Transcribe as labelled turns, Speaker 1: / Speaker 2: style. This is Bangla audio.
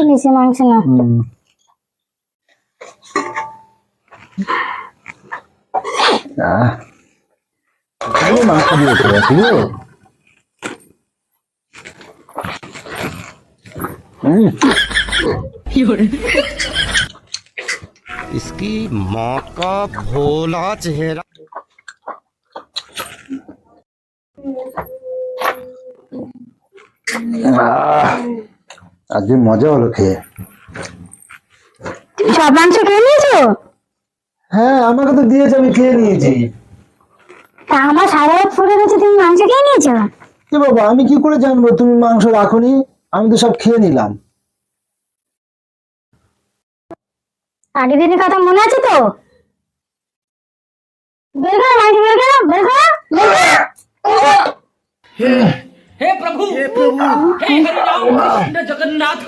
Speaker 1: নিচে মাংস না
Speaker 2: মাংস দিয়েছে
Speaker 3: इसकी माँ का भोला चेहरा।
Speaker 2: আজকে মজা হলো খেয়ে।
Speaker 1: সব মাংস খেয়ে নিয়েছো?
Speaker 2: হ্যাঁ আমাকে তো দিয়েছে, আমি খেয়ে নিয়েছি।
Speaker 1: তা আমার সারা রাত পড়ে গেছে, তুমি মাংস খেয়ে নিয়েছো?
Speaker 2: এ বাবা, আমি কি করে জানবো তুমি মাংস রাখোনি? আমি তো সব খেয়ে নিলাম।
Speaker 1: আগের দিনের কথা মনে আছে তো? বের করো মাংস, বের করো, বের করো, বের করো।
Speaker 4: हे प्रभु हे हरि राम कृष्ण जगन्नाथ।